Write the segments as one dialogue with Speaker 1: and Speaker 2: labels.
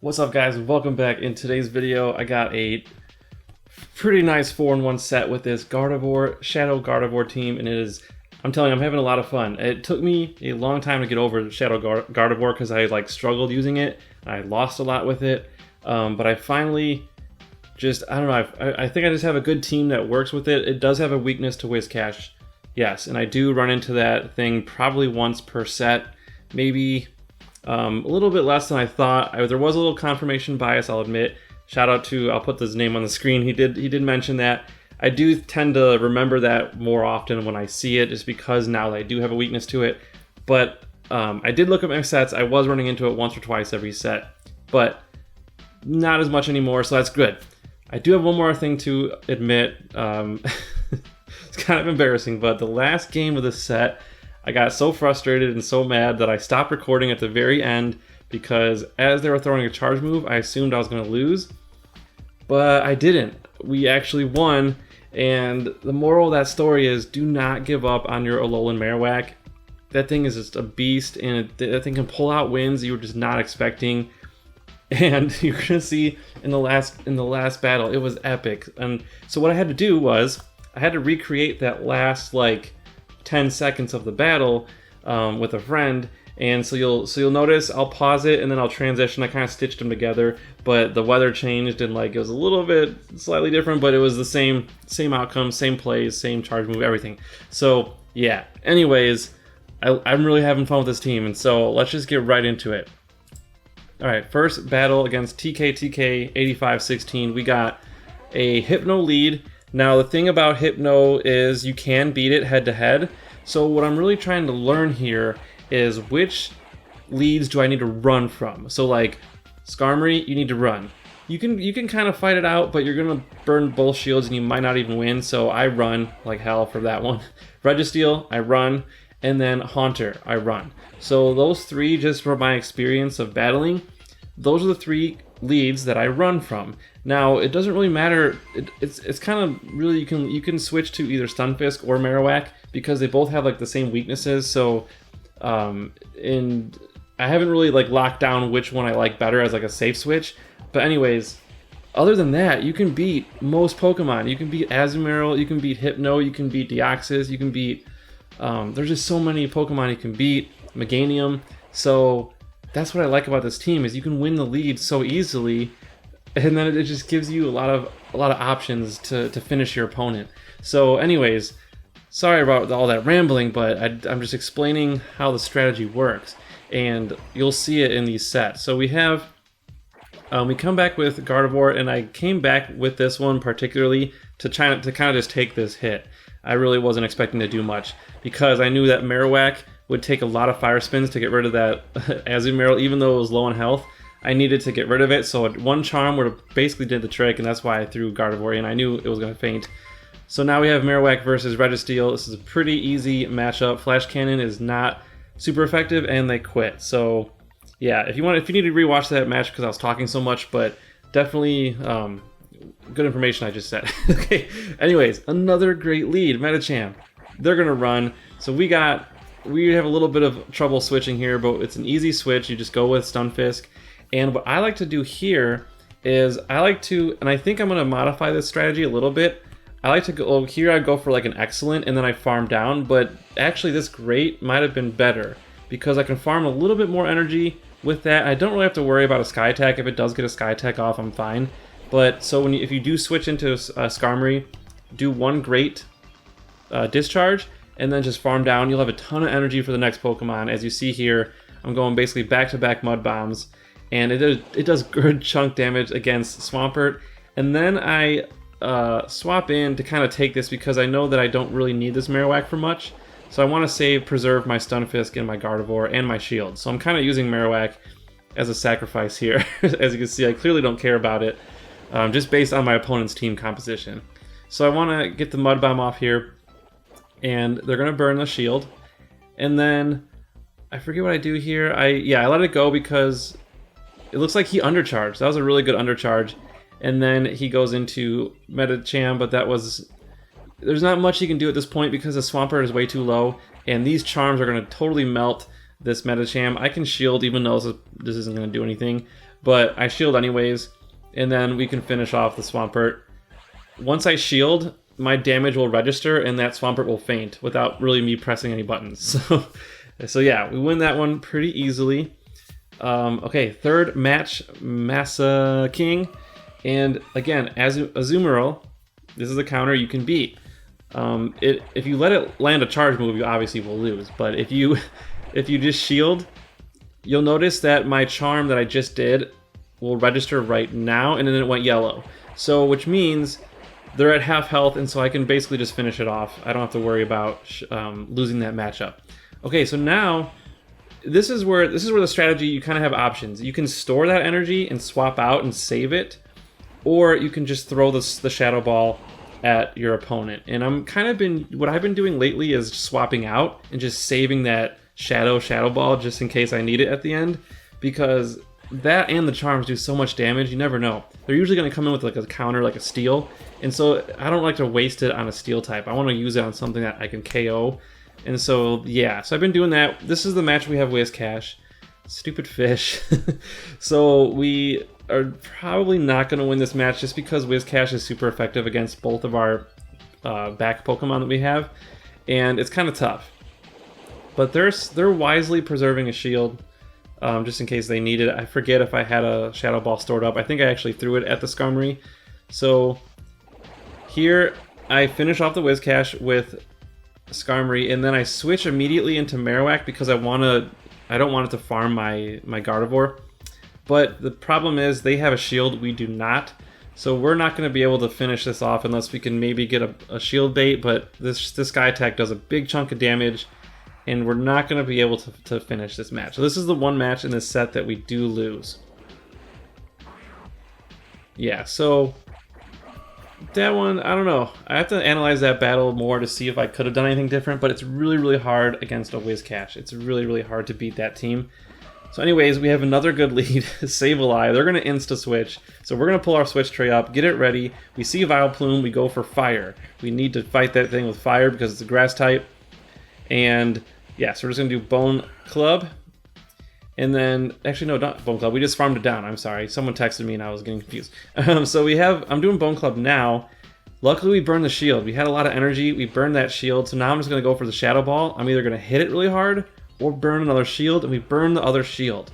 Speaker 1: What's up, guys? Welcome back. In today's video I got a pretty nice 4-in-1 set with this Gardevoir, Shadow Gardevoir team, and I'm telling you, I'm having a lot of fun. It took me a long time to get over Shadow Gardevoir because I struggled using it. I lost a lot with it, but I finally I don't know, I think I just have a good team that works with it. It does have a weakness to Whiscash, yes, and I do run into that thing probably once per set, maybe a little bit less than I thought. There was a little confirmation bias, I'll admit. Shout out to, I'll put his name on the screen. He did mention that. I do tend to remember that more often when I see it, just because now I do have a weakness to it. But I did look at my sets. I was running into it once or twice every set, but not as much anymore, so that's good. I do have one more thing to admit. It's kind of embarrassing, but the last game of the set, I got so frustrated and so mad that I stopped recording at the very end because as they were throwing a charge move, I assumed I was going to lose, but I didn't. We actually won, and the moral of that story is do not give up on your Alolan Marowak. That thing is just a beast, and that thing can pull out wins you were just not expecting, and you're going to see in the last battle, it was epic. And so what I had to do was I had to recreate that last 10 seconds of the battle with a friend, and so you'll notice I'll pause it and then I'll transition. I kind of stitched them together, but the weather changed and it was a little bit slightly different, but it was the same outcome, same plays, same charge move, everything. So yeah, anyways, I'm really having fun with this team, and so let's just get right into it. Alright, first battle against TK 8516. We got a Hypno lead. Now the thing about Hypno is you can beat it head to head. So what I'm really trying to learn here is which leads do I need to run from. So like Skarmory, you need to run. You can kind of fight it out, but you're gonna burn both shields and you might not even win. So I run like hell for that one. Registeel, I run, and then Haunter, I run. So those three, just from my experience of battling, those are the three leads that I run from. Now it doesn't really matter. It's kind of really you can switch to either Stunfisk or Marowak because they both have the same weaknesses. So and I haven't really locked down which one I like better as a safe switch. But anyways, other than that, you can beat most Pokemon. You can beat Azumarill, you can beat Hypno, you can beat Deoxys, you can beat there's just so many Pokemon you can beat. Meganium. So that's what I like about this team, is you can win the lead so easily, and then it just gives you a lot of options to finish your opponent. So anyways, sorry about all that rambling, but I'm just explaining how the strategy works, and you'll see it in these sets. So we have we come back with Gardevoir, and I came back with this one particularly to kind of just take this hit. I really wasn't expecting to do much because I knew that Marowak would take a lot of fire spins to get rid of that Azumarill, even though it was low on health. I needed to get rid of it, so one charm would have basically did the trick, and that's why I threw Gardevoir in. I knew it was going to faint. So now we have Marowak versus Registeel. This is a pretty easy matchup. Flash Cannon is not super effective, and they quit. So yeah, if you need to rewatch that match because I was talking so much, but definitely good information I just said. Okay, anyways, another great lead, Medicham. They're going to run, so we have a little bit of trouble switching here, but it's an easy switch. You just go with Stunfisk. And what I like to do here is and I think I'm going to modify this strategy a little bit. I like to go here, I go for an excellent, and then I farm down, but actually this great might have been better because I can farm a little bit more energy with that. I don't really have to worry about a Sky Attack. If it does get a Sky Attack off, I'm fine. But so if you do switch into Skarmory, do one great discharge, and then just farm down. You'll have a ton of energy for the next Pokemon. As you see here, I'm going basically back-to-back Mud Bombs, and it does good chunk damage against Swampert. And then I swap in to kind of take this because I know that I don't really need this Marowak for much. So I want to preserve my Stunfisk and my Gardevoir and my shield. So I'm kind of using Marowak as a sacrifice here. As you can see, I clearly don't care about it, just based on my opponent's team composition. So I want to get the Mud Bomb off here, and they're going to burn the shield. And then I forget what I do here. I let it go because it looks like he undercharged. That was a really good undercharge. And then he goes into Medicham, but there's not much he can do at this point because the Swampert is way too low, and these charms are going to totally melt this Medicham. I can shield even though this isn't going to do anything, but I shield anyways, and then we can finish off the Swampert. Once I shield, my damage will register, and that Swampert will faint without really me pressing any buttons. So yeah, we win that one pretty easily. Okay, third match, Massa King, and again, as Azumarill, this is a counter you can beat. If you let it land a charge move, you obviously will lose. But if you just shield, you'll notice that my charm that I just did will register right now, and then it went yellow. So which means they're at half health, and so I can basically just finish it off. I don't have to worry about losing that matchup. Okay, so now this is where the strategy, you kind of have options. You can store that energy and swap out and save it, or you can just throw the Shadow Ball at your opponent. And what I've been doing lately is swapping out and just saving that Shadow Ball just in case I need it at the end, because that and the charms do so much damage, you never know. They're usually going to come in with like a counter, like a steel, and so I don't like to waste it on a steel type. I want to use it on something that I can KO. And so yeah, so I've been doing that. This is the match we have Whiscash. Stupid fish. So we are probably not going to win this match just because Whiscash is super effective against both of our back Pokemon that we have, and it's kind of tough. But they're wisely preserving a shield just in case they need it. I forget if I had a Shadow Ball stored up. I think I actually threw it at the Skarmory. So here I finish off the Whiscash with Skarmory, and then I switch immediately into Marowak because I don't want it to farm my Gardevoir. But the problem is they have a shield, we do not. So we're not going to be able to finish this off unless we can maybe get a shield bait, but this Sky Attack does a big chunk of damage, and we're not going to be able to finish this match. So this is the one match in this set that we do lose. Yeah, so that one, I don't know. I have to analyze that battle more to see if I could have done anything different, but it's really, really hard against a Whiscash. It's really, really hard to beat that team. So anyways, we have another good lead, Sableye. They're going to insta-switch, so we're going to pull our switch tray up, get it ready. We see Vileplume, we go for fire. We need to fight that thing with fire because it's a grass type. And yeah, so we're just going to do Bone Club. And then, actually no, not Bone Club, we just farmed it down, I'm sorry. Someone texted me and I was getting confused. So I'm doing Bone Club now. Luckily we burned the shield. We had a lot of energy, we burned that shield, so now I'm just going to go for the Shadow Ball. I'm either going to hit it really hard or burn another shield, and we burned the other shield.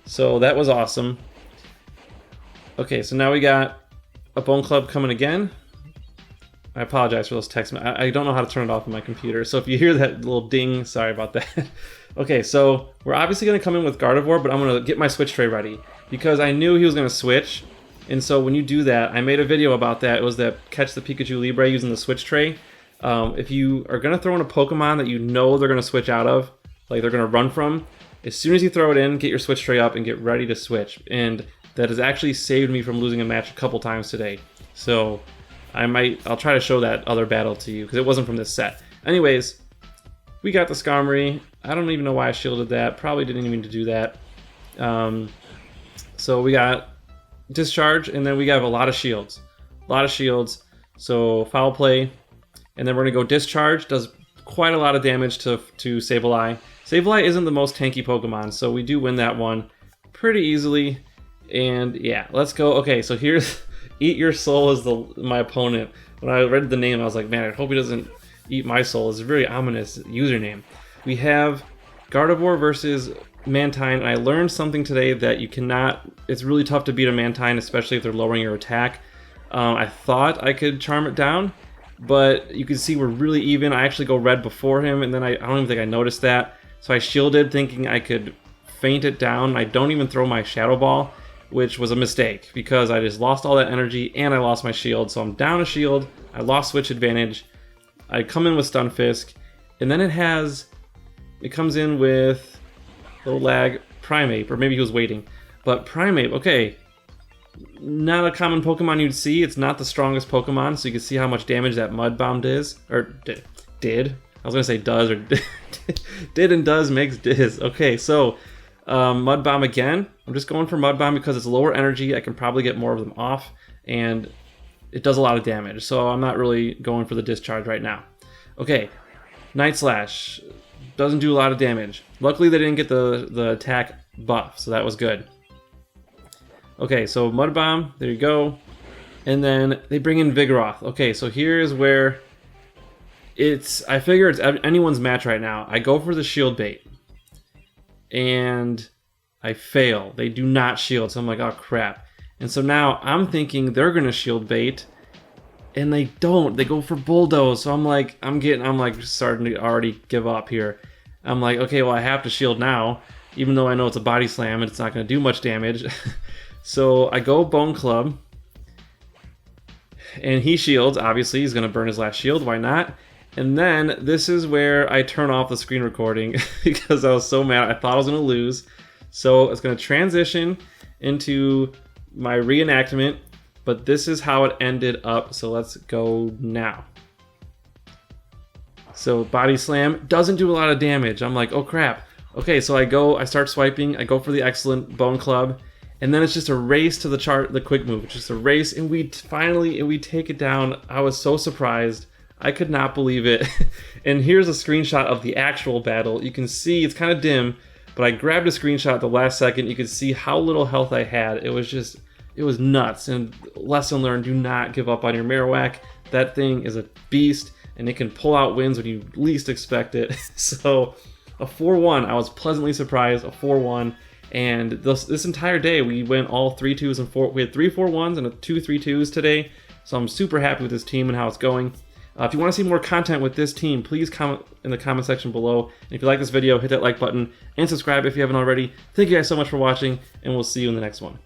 Speaker 1: So that was awesome. Okay, so now we got a Bone Club coming again. I apologize for those texts. I don't know how to turn it off on my computer, so if you hear that little ding, sorry about that. Okay, so we're obviously going to come in with Gardevoir, but I'm going to get my switch tray ready because I knew he was going to switch. And so when you do that, I made a video about that. It was that catch the Pikachu Libre using the switch tray. If you are going to throw in a Pokemon that you know they're going to switch out of, like they're going to run from, as soon as you throw it in, get your switch tray up and get ready to switch. And that has actually saved me from losing a match a couple times today. So I'll try to show that other battle to you because it wasn't from this set. Anyways, we got the Skarmory. I don't even know why I shielded that. Probably didn't even mean to do that. So we got Discharge, and then we have a lot of shields. So Foul Play, and then we're going to go Discharge. Does quite a lot of damage to Sableye. Sableye isn't the most tanky Pokemon, so we do win that one pretty easily. And yeah, let's go. Okay, so here's Eat Your Soul is my opponent. When I read the name, I was like, man, I hope he doesn't eat my soul. It's a very ominous username. We have Gardevoir versus Mantine, and I learned something today that you cannot, it's really tough to beat a Mantine, especially if they're lowering your attack. I thought I could charm it down, but you can see we're really even. I actually go red before him, and then I don't even think I noticed that. So I shielded thinking I could feint it down. I don't even throw my Shadow Ball, which was a mistake because I just lost all that energy and I lost my shield. So I'm down a shield, I lost switch advantage. I come in with Stunfisk, and then it comes in with a little lag, Primeape, or maybe he was waiting. But Primeape, okay, not a common Pokemon you'd see. It's not the strongest Pokemon, so you can see how much damage that Mud Bomb does, or did. I was gonna say does, or did and does makes diz. Okay, so Mud Bomb again. I'm just going for Mud Bomb because it's lower energy. I can probably get more of them off, and it does a lot of damage, so I'm not really going for the Discharge right now. Okay, Night Slash doesn't do a lot of damage. Luckily they didn't get the attack buff, so that was good. Okay, so Mud Bomb, there you go. And then they bring in Vigoroth. Okay, so here's where I figure it's anyone's match right now. I go for the shield bait. And I fail. They do not shield, so I'm like, oh crap. And so now I'm thinking they're gonna shield bait, and they don't. They go for Bulldoze. So I'm like starting to already give up here. I'm like, okay, well I have to shield now, even though I know it's a body slam and it's not gonna do much damage. So I go Bone Club, and he shields. Obviously, he's gonna burn his last shield. Why not? And then this is where I turn off the screen recording because I was so mad. I thought I was gonna lose. So it's gonna transition into my reenactment, but this is how it ended up. So let's go now. So body slam doesn't do a lot of damage. I'm like, oh crap. Okay, so I start swiping. I go for the excellent Bone Club, and then it's just a race to the quick move. It's just a race, and we take it down. I was so surprised. I could not believe it. And here's a screenshot of the actual battle. You can see it's kind of dim, but I grabbed a screenshot at the last second. You can see how little health I had. It was nuts. And lesson learned, do not give up on your Marowak. That thing is a beast, and it can pull out wins when you least expect it. So a 4-1, I was pleasantly surprised, a 4-1. And this entire day, we went all 3-2s and 4. We had 3 4-1s and 2 3-2s today. So I'm super happy with this team and how it's going. If you want to see more content with this team, please comment in the comment section below. And if you like this video, hit that like button and subscribe if you haven't already. Thank you guys so much for watching, and we'll see you in the next one.